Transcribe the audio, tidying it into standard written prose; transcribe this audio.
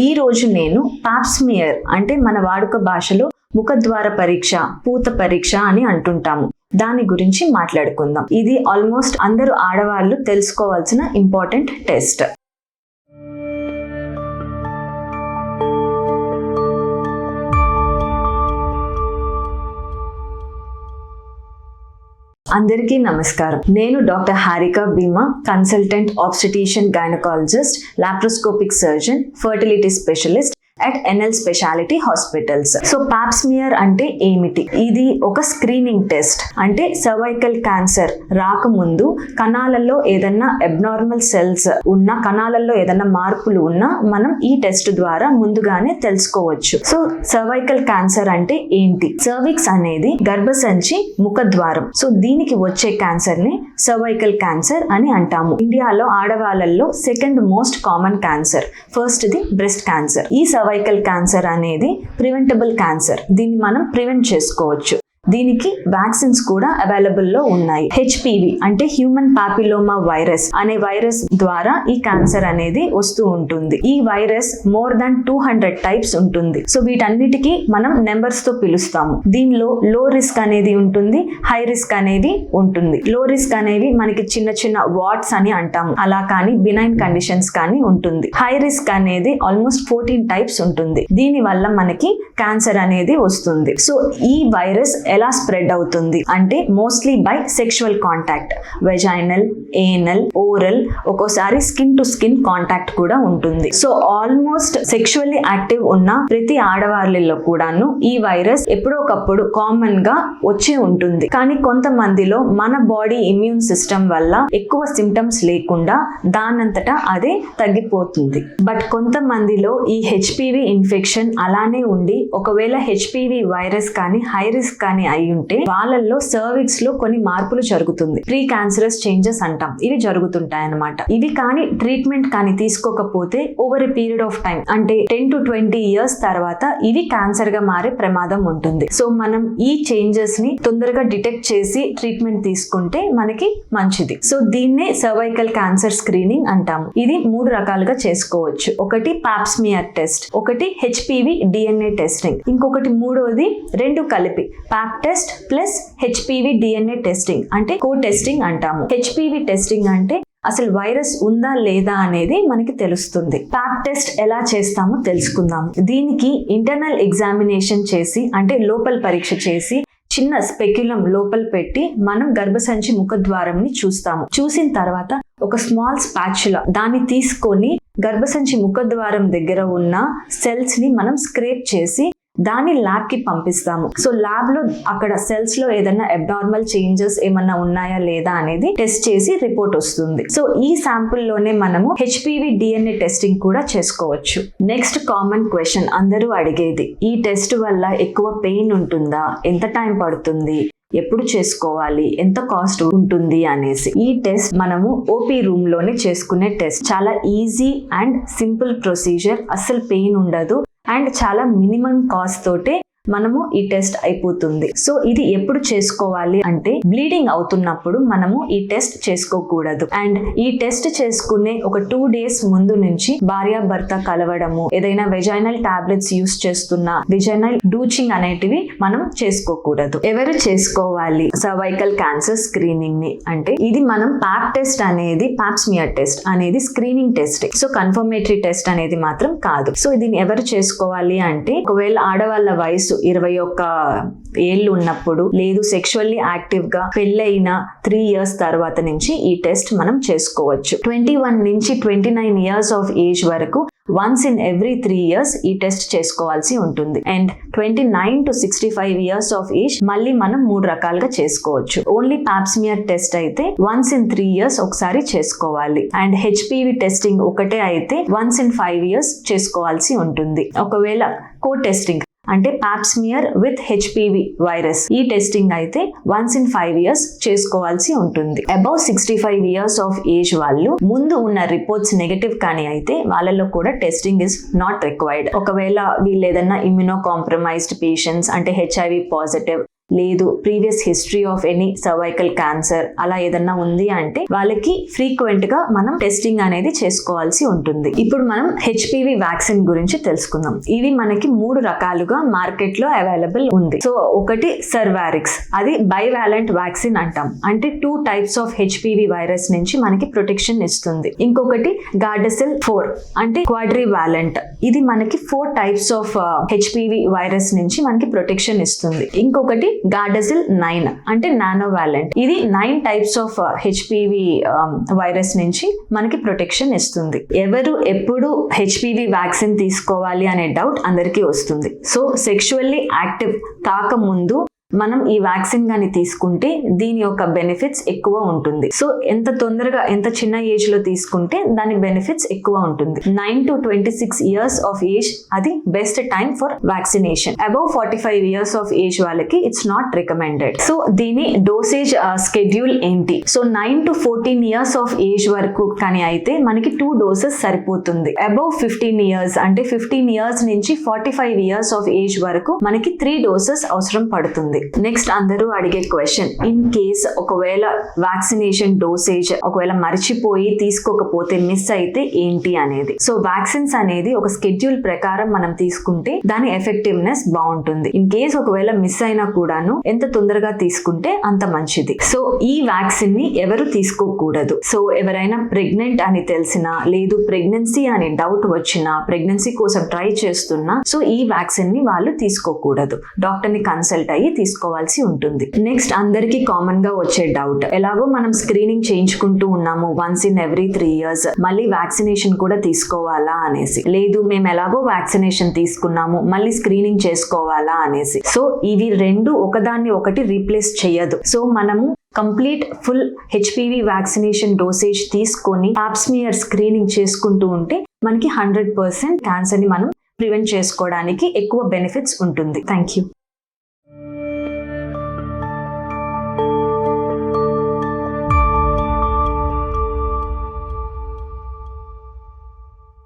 ఈ రోజు నేను పాప్స్మియర్ అంటే మన వాడుక భాషలో ముఖద్వార పరీక్ష, పూత పరీక్ష అని అంటుంటాము. దాని గురించి మాట్లాడుకుందాం. ఇది ఆల్మోస్ట్ అందరూ ఆడవాళ్ళు తెలుసుకోవాల్సిన ఇంపార్టెంట్ టెస్ట్. అందరికీ నమస్కారం. నేను doctor Harika Bheema, consultant obstetrician gynaecologist, laparoscopic surgeon, fertility specialist at NL Specialty Hospitals. So pap smear అంటే ఏమిటి? ఇది ఒక స్క్రీనింగ్ టెస్ట్. అంటే సర్వైకల్ క్యాన్సర్ రాకముందు కణాలలో ఏదన్నా అబ్నార్మల్ సెల్స్ ఉన్నా, కణాలలో ఏదన్నా మార్పులు ఉన్నా మనం ఈ టెస్ట్ ద్వారా ముందుగానే తెలుసుకోవచ్చు. సో సర్వైకల్ క్యాన్సర్ అంటే ఏంటి? సర్విక్స్ అనేది గర్భసంచి ముఖద్వారం. సో దీనికి వచ్చే క్యాన్సర్ ని సర్వైకల్ క్యాన్సర్ అని అంటాము. ఇండియాలో ఆడవాళ్ళల్లో second most common cancer, first the breast cancer. ఈ సర్వైకల్ క్యాన్సర్ అనేది ప్రివెంటబుల్ క్యాన్సర్. దీన్ని మనం ప్రివెంట్ చేసుకోవచ్చు. దీనికి వ్యాక్సిన్స్ కూడా అవైలబుల్ లో ఉన్నాయి. హెచ్పివి అంటే హ్యూమన్ పాపిలోమా వైరస్ అనే వైరస్ ద్వారా ఈ క్యాన్సర్ అనేది వస్తూ ఉంటుంది. ఈ వైరస్ మోర్ దాన్ 200 టైప్స్ ఉంటుంది. సో వీటన్నిటికీ మనం నెంబర్స్ తో పిలుస్తాము. దీనిలో లో రిస్క్ అనేది ఉంటుంది, హై రిస్క్ అనేది ఉంటుంది. లో రిస్క్ అనేవి మనకి చిన్న చిన్న వాట్స్ అని అంటాము, అలా కానీ బినైన్ కండిషన్స్ కానీ ఉంటుంది. హై రిస్క్ అనేది ఆల్మోస్ట్ 14 టైప్స్ ఉంటుంది. దీని వల్ల మనకి క్యాన్సర్ అనేది వస్తుంది. సో ఈ వైరస్ ఎలా స్ప్రెడ్ అవుతుంది అంటే mostly by sexual contact, vaginal, anal, oral, ఒక్కోసారి స్కిన్ టు స్కిన్ కాంటాక్ట్ కూడా ఉంటుంది. సో ఆల్మోస్ట్ సెక్షువల్లీ యాక్టివ్ ఉన్న ప్రతి ఆడవాళ్ళలో కూడాను ఈ వైరస్ ఎప్పుడో ఒకప్పుడు కామన్ గా వచ్చే ఉంటుంది. కానీ కొంతమందిలో మన బాడీ ఇమ్యూన్ సిస్టమ్ వల్ల ఎక్కువ సిమ్టమ్స్ లేకుండా దానంతటా అదే తగ్గిపోతుంది. బట్ కొంతమందిలో ఈ హెచ్పివి ఇన్ఫెక్షన్ అలానే ఉండి ఒకవేళ హెచ్పివి వైరస్ కానీ హై రిస్క్ కానీ అయి ఉంటే వాళ్ళల్లో సర్విక్స్ లో కొన్ని మార్పులు జరుగుతుంది. ప్రీ క్యాన్సరస్ చేంజెస్ అంటాం, ఇవి జరుగుతుంటాయి అన్నమాట. ఇవి కానీ ట్రీట్మెంట్ కానీ తీసుకోకపోతే over a period of time అంటే 10 to 20 ఇయర్స్ తర్వాత ఇవి క్యాన్సర్ గా మారే ప్రమాదం ఉంటుంది. సో మనం ఈ చేంజెస్ ని తొందరగా డిటెక్ట్ చేసి ట్రీట్మెంట్ తీసుకుంటే మనకి మంచిది. సో దీన్నే సర్వైకల్ క్యాన్సర్ స్క్రీనింగ్ అంటాము. ఇది 3 రకాలుగా చేసుకోవచ్చు. ఒకటి పాప్స్మియర్ టెస్ట్, ఒకటి హెచ్పివి డిఎన్ఏ టెస్టింగ్, ఇంకొకటి మూడోది రెండు కలిపి pop test plus HPV DNA testing అంటే కో టెస్టింగ్ అంటాము. హెచ్పివి టెస్టింగ్ అంటే అసలు వైరస్ ఉందా లేదా అనేది మనకి తెలుస్తుంది. పాప్ టెస్ట్ ఎలా చేస్తామో తెలుసుకుందాము. దీనికి ఇంటర్నల్ ఎగ్జామినేషన్ చేసి అంటే లోపల పరీక్ష చేసి చిన్న స్పెక్యులం లోపల పెట్టి మనం గర్భసంచి ముఖద్వారంని చూస్తాము. చూసిన తర్వాత ఒక స్మాల్ స్పాచులా దాన్ని తీసుకొని గర్భసంచి ముఖద్వారం దగ్గర ఉన్న సెల్స్ ని మనం స్క్రేప్ చేసి దాన్ని ల్యాబ్ కి పంపిస్తాము. సో ల్యాబ్ లో అక్కడ సెల్స్ లో ఏదైనా అబ్నార్మల్ చేంజెస్ ఏమన్నా ఉన్నాయా లేదా అనేది టెస్ట్ చేసి రిపోర్ట్ వస్తుంది. సో ఈ శాంపుల్ లోనే మనము హెచ్పివి డిఎన్ఏ టెస్టింగ్ కూడా చేసుకోవచ్చు. నెక్స్ట్ కామన్ క్వశ్చన్ అందరూ అడిగేది, ఈ టెస్ట్ వల్ల ఎక్కువ పెయిన్ ఉంటుందా, ఎంత టైం పడుతుంది, ఎప్పుడు చేసుకోవాలి, ఎంత కాస్ట్ ఉంటుంది అనేసి. ఈ టెస్ట్ మనము ఓపీ రూమ్ లోనే చేసుకునే టెస్ట్. చాలా ఈజీ అండ్ సింపుల్ ప్రొసీజర్, అస్సలు పెయిన్ ఉండదు అండ్ చాలా మినిమం కాస్ట్ తోటే మనము ఈ టెస్ట్ అయిపోతుంది. సో ఇది ఎప్పుడు చేసుకోవాలి అంటే బ్లీడింగ్ అవుతున్నప్పుడు మనము ఈ టెస్ట్ చేసుకోకూడదు. అండ్ ఈ టెస్ట్ చేసుకునే ఒక 2 days ముందు నుంచి భార్యాభర్త కలవడము, ఏదైనా వెజైనల్ టాబ్లెట్స్ యూస్ చేస్తున్నా వెజైనల్ డూచింగ్ అనేటివి మనం చేసుకోకూడదు. ఎవరు చేసుకోవాలి సర్వైకల్ క్యాన్సర్ స్క్రీనింగ్ ని అంటే ఇది మనం పాప్ టెస్ట్ అనేది, పాప్స్మియర్ టెస్ట్ అనేది screening test. So confirmatory test అనేది మాత్రం కాదు. సో దీన్ని ఎవరు చేసుకోవాలి అంటే ఒకవేళ ఆడవాళ్ళ వయసు 21 ఏళ్ళు ఉన్నప్పుడు, లేదు సెక్షువల్లీ యాక్టివ్ గా పెళ్ళైన 3 years తర్వాత నుంచి ఈ టెస్ట్ మనం చేసుకోవచ్చు. 21 నుంచి 29 years ఆఫ్ ఏజ్ వరకు once in every 3 years ఈ టెస్ట్ చేసుకోవాల్సి ఉంటుంది. And 29 to 65 years of age మళ్ళీ మనం 3 రకాలుగా చేసుకోవచ్చు. ఓన్లీ పాప్స్మియర్ టెస్ట్ అయితే once in 3 years ఒకసారి చేసుకోవాలి. అండ్ హెచ్పివి టెస్టింగ్ ఒకటే అయితే once in 5 years చేసుకోవాల్సి ఉంటుంది. ఒకవేళ కో టెస్టింగ్ అంటే పాప్స్మియర్ విత్ హెచ్పివి వైరస్ ఈ టెస్టింగ్ అయితే once in 5 years చేసుకోవాల్సి ఉంటుంది. అబౌవ్ 65 years ఆఫ్ ఏజ్ వాళ్ళు ముందు ఉన్న రిపోర్ట్స్ నెగటివ్ కానీ అయితే వాళ్ళలో కూడా టెస్టింగ్ ఇస్ నాట్ రిక్వైర్డ్. ఒకవేళ వీళ్ళు ఏదన్నా ఇమ్యూనో కాంప్రమైజ్డ్ పేషెంట్స్ అంటే హెచ్ఐవి పాజిటివ్ లేదు previous history of any cervical cancer అలా ఏదన్నా ఉంది అంటే వాళ్ళకి ఫ్రీక్వెంట్ గా మనం టెస్టింగ్ అనేది చేసుకోవాల్సి ఉంటుంది. ఇప్పుడు మనం హెచ్పివి వ్యాక్సిన్ గురించి తెలుసుకుందాం. ఇవి మనకి 3 రకాలుగా మార్కెట్ లో అవైలబుల్ ఉంది. సో ఒకటి సర్వారిక్స్, అది బైవాలెంట్ వ్యాక్సిన్ అంటాం, అంటే 2 టైప్స్ ఆఫ్ హెచ్పివి వైరస్ నుంచి మనకి ప్రొటెక్షన్ ఇస్తుంది. ఇంకొకటి గార్డసిల్ 4 అంటే క్వాడ్రివాలెంట్, ఇది మనకి 4 టైప్స్ ఆఫ్ హెచ్పివి వైరస్ నుంచి మనకి ప్రొటెక్షన్ ఇస్తుంది. ఇంకొకటి గార్డసిల్ 9 అంటే నానోవాలెంట్, ఇది 9 టైప్స్ ఆఫ్ హెచ్పివి వైరస్ నుంచి మనకి ప్రొటెక్షన్ ఇస్తుంది. ఎవరు ఎప్పుడు హెచ్పివి వ్యాక్సిన్ తీసుకోవాలి అనే డౌట్ అందరికీ వస్తుంది. సో సెక్షువల్లీ యాక్టివ్ కాకముందు మనం ఈ వ్యాక్సిన్ గాని తీసుకుంటే దీని యొక్క బెనిఫిట్స్ ఎక్కువ ఉంటుంది. సో ఎంత తొందరగా, ఎంత చిన్న ఏజ్ లో తీసుకుంటే దాని బెనిఫిట్స్ ఎక్కువ ఉంటుంది. 9 to 26 ఇయర్స్ ఆఫ్ ఏజ్ అది best time for vaccination. Above 45 years of age వాళ్ళకి ఇట్స్ నాట్ రికమెండెడ్. సో దీని డోసేజ్ స్కెడ్యూల్ ఏంటి? So 9 to 14 years of age వరకు కానీ అయితే మనకి 2 డోసెస్ సరిపోతుంది. అబౌవ్ 15 ఇయర్స్ అంటే 15 ఇయర్స్ నుంచి 45 ఇయర్స్ ఆఫ్ ఏజ్ వరకు మనకి 3 డోసెస్ అవసరం పడుతుంది. నెక్స్ట్ అందరూ అడిగే క్వశ్చన్, ఇన్ కేస్ ఒకవేళ వ్యాక్సినేషన్ డోసేజ్ ఒకవేళ మర్చిపోయి తీసుకోకపోతే, మిస్ అయితే ఏంటి అనేది. సో వ్యాక్సిన్స్ అనేది ఒక స్కెడ్యూల్ ప్రకారం మనం తీసుకుంటే దాని ఎఫెక్టివ్నెస్ బాగుంటుంది. ఇన్ కేస్ ఒకవేళ మిస్ అయినా కూడాను ఎంత తొందరగా తీసుకుంటే అంత మంచిది. సో ఈ వ్యాక్సిన్ ని ఎవరు తీసుకోకూడదు. సో ఎవరైనా ప్రెగ్నెంట్ అని తెలిసినా, లేదు ప్రెగ్నెన్సీ అని డౌట్ వచ్చినా, ప్రెగ్నెన్సీ కోసం ట్రై చేస్తున్నా, సో ఈ వ్యాక్సిన్ ని వాళ్ళు తీసుకోకూడదు. డాక్టర్ ని కన్సల్ట్ అయ్యి తీసుకోవాల్సి ఉంటుంది. నెక్స్ట్ అందరికీ కామన్ గా వచ్చే డౌట్, ఎలాగో మనం స్క్రీనింగ్ చేయించుకుంటూ ఉన్నాము వన్స్ ఇన్ ఎవ్రీ 3 ఇయర్స్, మళ్ళీ వ్యాక్సినేషన్ కూడా తీసుకోవాలా అనేసి. లేదు, మేము ఎలాగో వ్యాక్సినేషన్ తీసుకున్నాము మళ్ళీ స్క్రీనింగ్ చేసుకోవాలా అనేసి. సో ఇవి రెండు ఒకదాన్ని ఒకటి రీప్లేస్ చేయదు. సో మనము complete full HPV vaccination dosage తీసుకొని పాప్స్మియర్ స్క్రీనింగ్ చేసుకుంటూ ఉంటే మనకి 100% క్యాన్సర్ ని మనం ప్రివెంట్ చేసుకోవడానికి ఎక్కువ బెనిఫిట్స్ ఉంటుంది. Thank you.